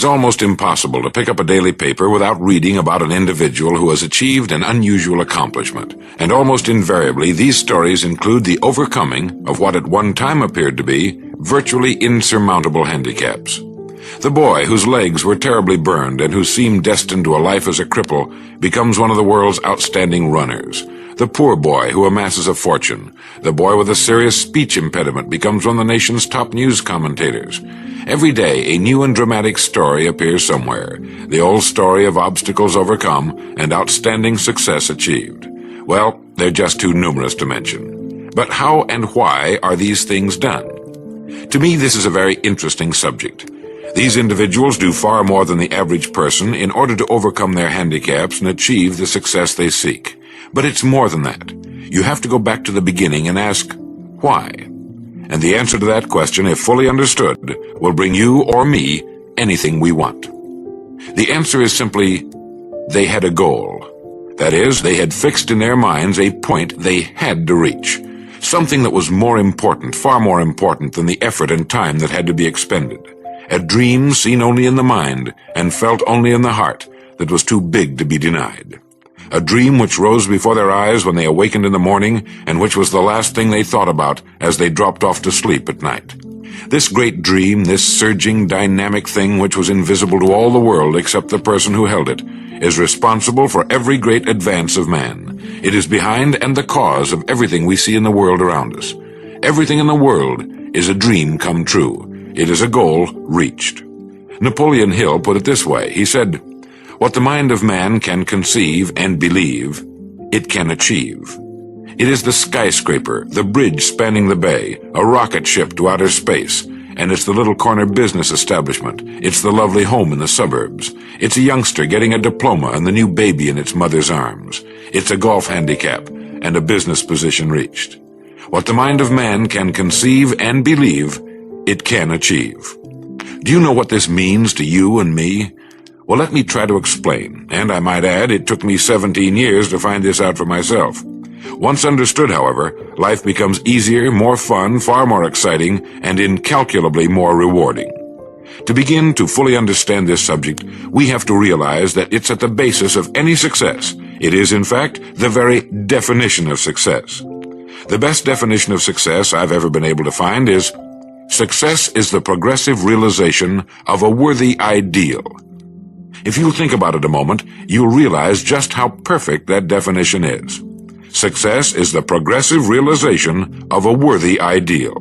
It's almost impossible to pick up a daily paper without reading about an individual who has achieved an unusual accomplishment, and almost invariably these stories include the overcoming of what at one time appeared to be virtually insurmountable handicaps. The boy whose legs were terribly burned and who seemed destined to a life as a cripple becomes one of the world's outstanding runners. The poor boy who amasses a fortune, the boy with a serious speech impediment becomes one of the nation's top news commentators. Every day, a new and dramatic story appears somewhere, the old story of obstacles overcome and outstanding success achieved. Well, they're just too numerous to mention. But how and why are these things done? To me, this is a very interesting subject. These individuals do far more than the average person in order to overcome their handicaps and achieve the success they seek. But it's more than that. You have to go back to the beginning and ask, why? And the answer to that question, if fully understood, will bring you or me anything we want. The answer is simply, they had a goal. That is, they had fixed in their minds a point they had to reach. Something that was more important, far more important than the effort and time that had to be expended. A dream seen only in the mind and felt only in the heart that was too big to be denied. A dream which rose before their eyes when they awakened in the morning and which was the last thing they thought about as they dropped off to sleep at night. This great dream, this surging, dynamic thing which was invisible to all the world except the person who held it, is responsible for every great advance of man. It is behind and the cause of everything we see in the world around us. Everything in the world is a dream come true. It is a goal reached. Napoleon Hill put it this way. He said, "What the mind of man can conceive and believe, it can achieve." It is the skyscraper, the bridge spanning the bay, a rocket ship to outer space, and it's the little corner business establishment. It's the lovely home in the suburbs. It's a youngster getting a diploma and the new baby in its mother's arms. It's a golf handicap and a business position reached. What the mind of man can conceive and believe, it can achieve. Do you know what this means to you and me? Well, let me try to explain, and I might add, it took me 17 years to find this out for myself. Once understood, however, life becomes easier, more fun, far more exciting, and incalculably more rewarding. To begin to fully understand this subject, we have to realize that it's at the basis of any success. It is, in fact, the very definition of success. The best definition of success I've ever been able to find is, success is the progressive realization of a worthy ideal. If you think about it a moment, you'll realize just how perfect that definition is. Success is the progressive realization of a worthy ideal.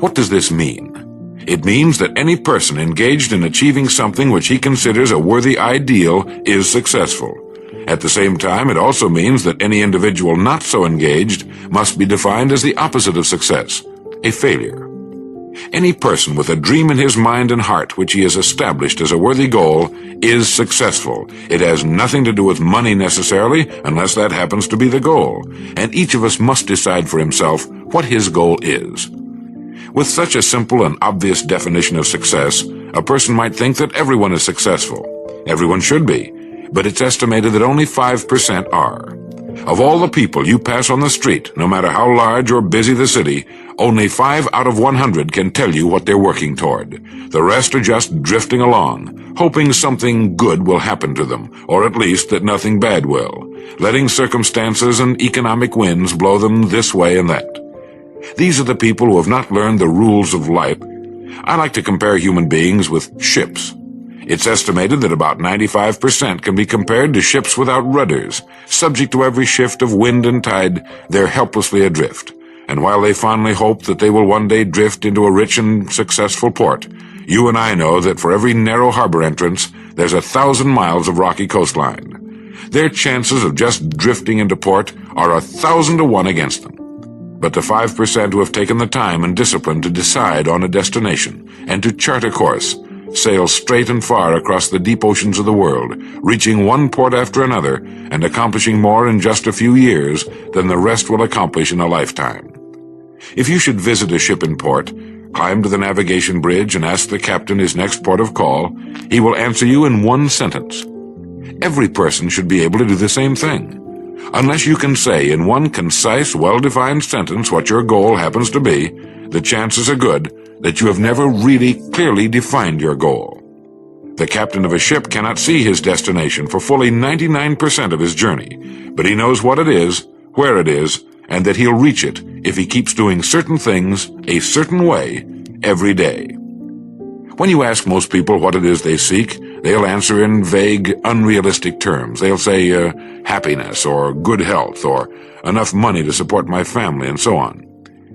What does this mean? It means that any person engaged in achieving something which he considers a worthy ideal is successful. At the same time, it also means that any individual not so engaged must be defined as the opposite of success, a failure. Any person with a dream in his mind and heart which he has established as a worthy goal is successful. It has nothing to do with money necessarily, unless that happens to be the goal. And each of us must decide for himself what his goal is. With such a simple and obvious definition of success, a person might think that everyone is successful. Everyone should be, but it's estimated that only 5% are. Of all the people you pass on the street, no matter how large or busy the city, only 5 out of 100 can tell you what they're working toward. The rest are just drifting along, hoping something good will happen to them, or at least that nothing bad will, letting circumstances and economic winds blow them this way and that. These are the people who have not learned the rules of life. I like to compare human beings with ships. It's estimated that about 95% can be compared to ships without rudders. Subject to every shift of wind and tide, they're helplessly adrift. And while they fondly hope that they will one day drift into a rich and successful port, you and I know that for every narrow harbor entrance, there's 1,000 miles of rocky coastline. Their chances of just drifting into port are 1,000 to 1 against them. But the 5% who have taken the time and discipline to decide on a destination and to chart a course, sail straight and far across the deep oceans of the world, reaching one port after another and accomplishing more in just a few years than the rest will accomplish in a lifetime. If you should visit a ship in port, climb to the navigation bridge and ask the captain his next port of call, he will answer you in one sentence. Every person should be able to do the same thing. Unless you can say in one concise, well-defined sentence what your goal happens to be, the chances are good that you have never really clearly defined your goal. The captain of a ship cannot see his destination for fully 99% of his journey, but he knows what it is, where it is, and that he'll reach it if he keeps doing certain things a certain way every day. When you ask most people what it is they seek, they'll answer in vague, unrealistic terms. They'll say happiness or good health or enough money to support my family and so on.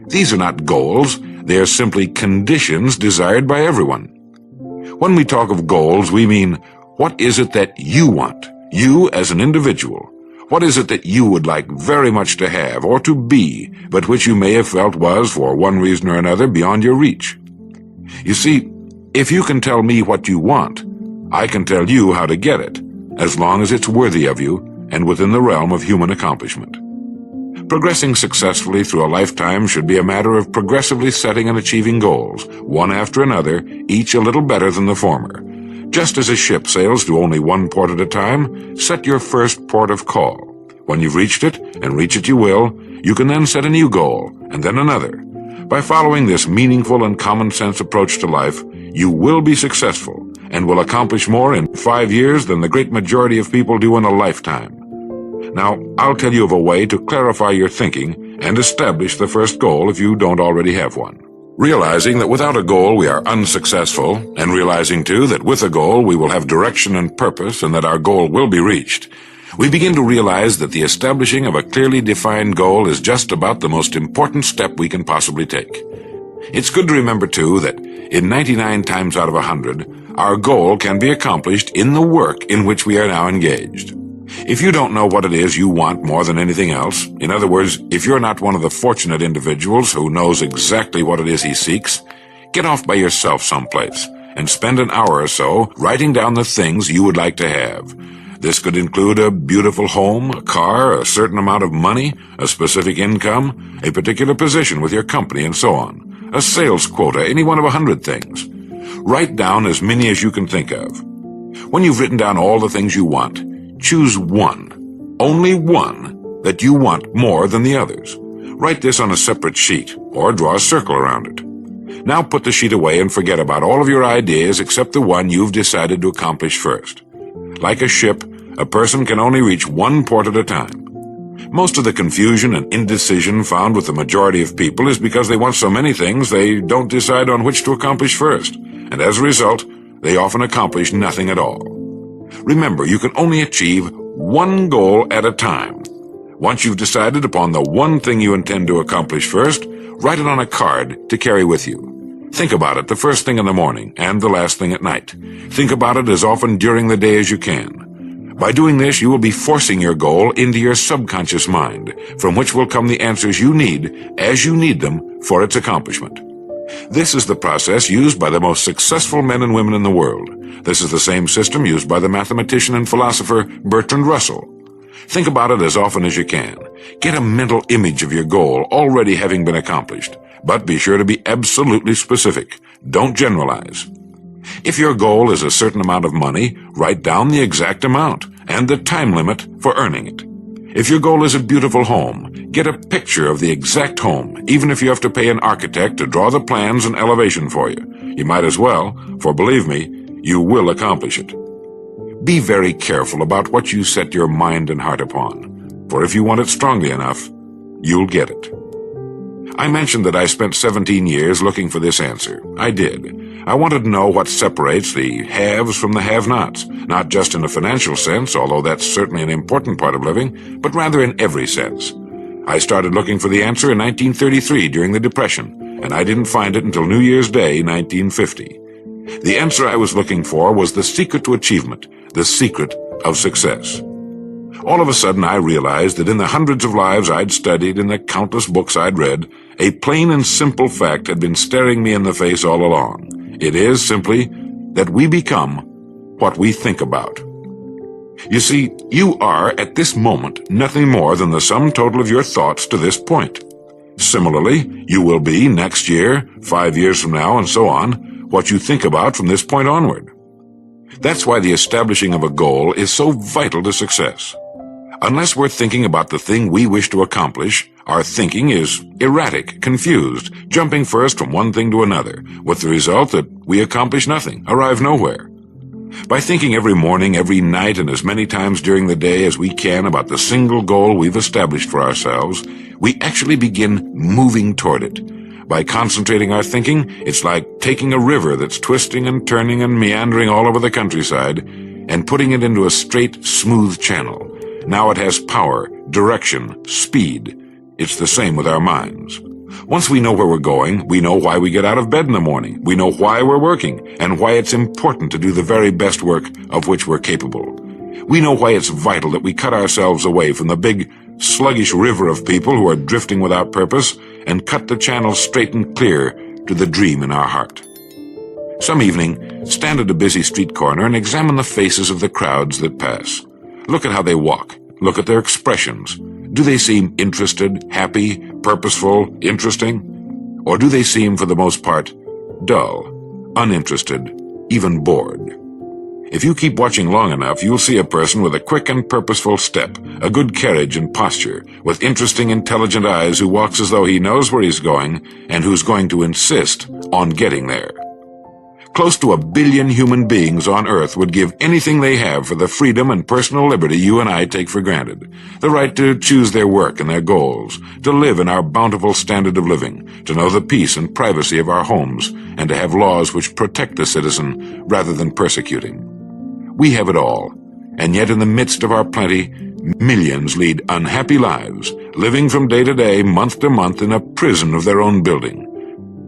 These are not goals. They are simply conditions desired by everyone. When we talk of goals, we mean, what is it that you want, you as an individual? What is it that you would like very much to have or to be, but which you may have felt was, for one reason or another, beyond your reach? You see, if you can tell me what you want, I can tell you how to get it, as long as it's worthy of you and within the realm of human accomplishment. Progressing successfully through a lifetime should be a matter of progressively setting and achieving goals, one after another, each a little better than the former. Just as a ship sails to only one port at a time, set your first port of call. When you've reached it, and reach it you will, you can then set a new goal, and then another. By following this meaningful and common-sense approach to life, you will be successful, and will accomplish more in 5 years than the great majority of people do in a lifetime. Now, I'll tell you of a way to clarify your thinking and establish the first goal if you don't already have one. Realizing that without a goal we are unsuccessful, and realizing, too, that with a goal we will have direction and purpose and that our goal will be reached, we begin to realize that the establishing of a clearly defined goal is just about the most important step we can possibly take. It's good to remember, too, that in 99 times out of 100, our goal can be accomplished in the work in which we are now engaged. If you don't know what it is you want more than anything else, in other words, if you're not one of the fortunate individuals who knows exactly what it is he seeks, get off by yourself someplace and spend an hour or so writing down the things you would like to have. This could include a beautiful home, a car, a certain amount of money, a specific income, a particular position with your company, and so on. A sales quota, any one of 100 things. Write down as many as you can think of. When you've written down all the things you want, choose one, only one, that you want more than the others. Write this on a separate sheet, or draw a circle around it. Now put the sheet away and forget about all of your ideas except the one you've decided to accomplish first. Like a ship, a person can only reach one port at a time. Most of the confusion and indecision found with the majority of people is because they want so many things they don't decide on which to accomplish first, and as a result, they often accomplish nothing at all. Remember, you can only achieve one goal at a time. Once you've decided upon the one thing you intend to accomplish first, write it on a card to carry with you. Think about it the first thing in the morning and the last thing at night. Think about it as often during the day as you can. By doing this, you will be forcing your goal into your subconscious mind, from which will come the answers you need as you need them for its accomplishment. This is the process used by the most successful men and women in the world. This is the same system used by the mathematician and philosopher Bertrand Russell. Think about it as often as you can. Get a mental image of your goal already having been accomplished, but be sure to be absolutely specific. Don't generalize. If your goal is a certain amount of money, write down the exact amount and the time limit for earning it. If your goal is a beautiful home, get a picture of the exact home, even if you have to pay an architect to draw the plans and elevation for you. You might as well, for believe me, you will accomplish it. Be very careful about what you set your mind and heart upon, for if you want it strongly enough, you'll get it. I mentioned that I spent 17 years looking for this answer. I did. I wanted to know what separates the haves from the have-nots, not just in a financial sense, although that's certainly an important part of living, but rather in every sense. I started looking for the answer in 1933 during the Depression, and I didn't find it until New Year's Day, 1950. The answer I was looking for was the secret to achievement, the secret of success. All of a sudden I realized that in the hundreds of lives I'd studied and the countless books I'd read, a plain and simple fact had been staring me in the face all along. It is simply that we become what we think about. You see, you are at this moment nothing more than the sum total of your thoughts to this point. Similarly, you will be next year, 5 years from now, and so on, what you think about from this point onward. That's why the establishing of a goal is so vital to success. Unless we're thinking about the thing we wish to accomplish, our thinking is erratic, confused, jumping first from one thing to another, with the result that we accomplish nothing, arrive nowhere. By thinking every morning, every night, and as many times during the day as we can about the single goal we've established for ourselves, we actually begin moving toward it. By concentrating our thinking, it's like taking a river that's twisting and turning and meandering all over the countryside and putting it into a straight, smooth channel. Now it has power, direction, speed. It's the same with our minds. Once we know where we're going, we know why we get out of bed in the morning. We know why we're working and why it's important to do the very best work of which we're capable. We know why it's vital that we cut ourselves away from the big, sluggish river of people who are drifting without purpose and cut the channel straight and clear to the dream in our heart. Some evening, stand at a busy street corner and examine the faces of the crowds that pass. Look at how they walk. Look at their expressions. Do they seem interested, happy, purposeful, interesting? Or do they seem, for the most part, dull, uninterested, even bored? If you keep watching long enough, you'll see a person with a quick and purposeful step, a good carriage and posture, with interesting, intelligent eyes who walks as though he knows where he's going and who's going to insist on getting there. Close to 1 billion human beings on Earth would give anything they have for the freedom and personal liberty you and I take for granted. The right to choose their work and their goals, to live in our bountiful standard of living, to know the peace and privacy of our homes, and to have laws which protect the citizen rather than persecute him. We have it all, and yet in the midst of our plenty, millions lead unhappy lives, living from day to day, month to month in a prison of their own building.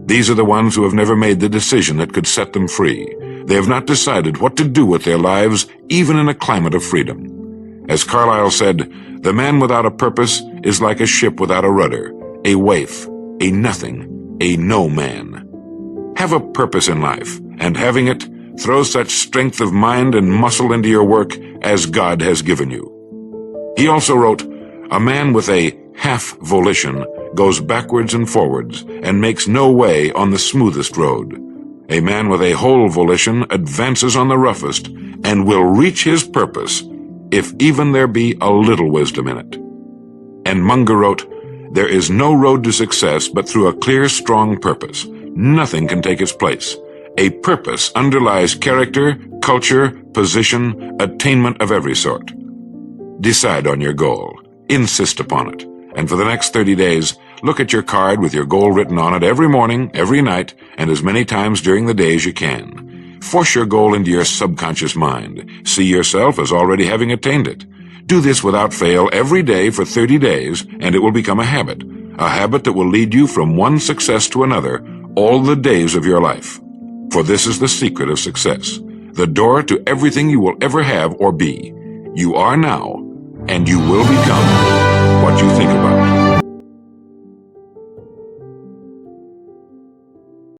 These are the ones who have never made the decision that could set them free. They have not decided what to do with their lives, even in a climate of freedom. As Carlyle said, the man without a purpose is like a ship without a rudder, a waif, a nothing, a no man. Have a purpose in life, and having it, throw such strength of mind and muscle into your work as God has given you. He also wrote, "A man with a half volition goes backwards and forwards and makes no way on the smoothest road. A man with a whole volition advances on the roughest and will reach his purpose if even there be a little wisdom in it." And Munger wrote, "There is no road to success but through a clear, strong purpose. Nothing can take its place. A purpose underlies character, culture, position, attainment of every sort." Decide on your goal. Insist upon it. And for the next 30 days, look at your card with your goal written on it every morning, every night, and as many times during the day as you can. Force your goal into your subconscious mind. See yourself as already having attained it. Do this without fail every day for 30 days, and it will become a habit that will lead you from one success to another all the days of your life. For this is the secret of success, the door to everything you will ever have or be. You are now, and you will become.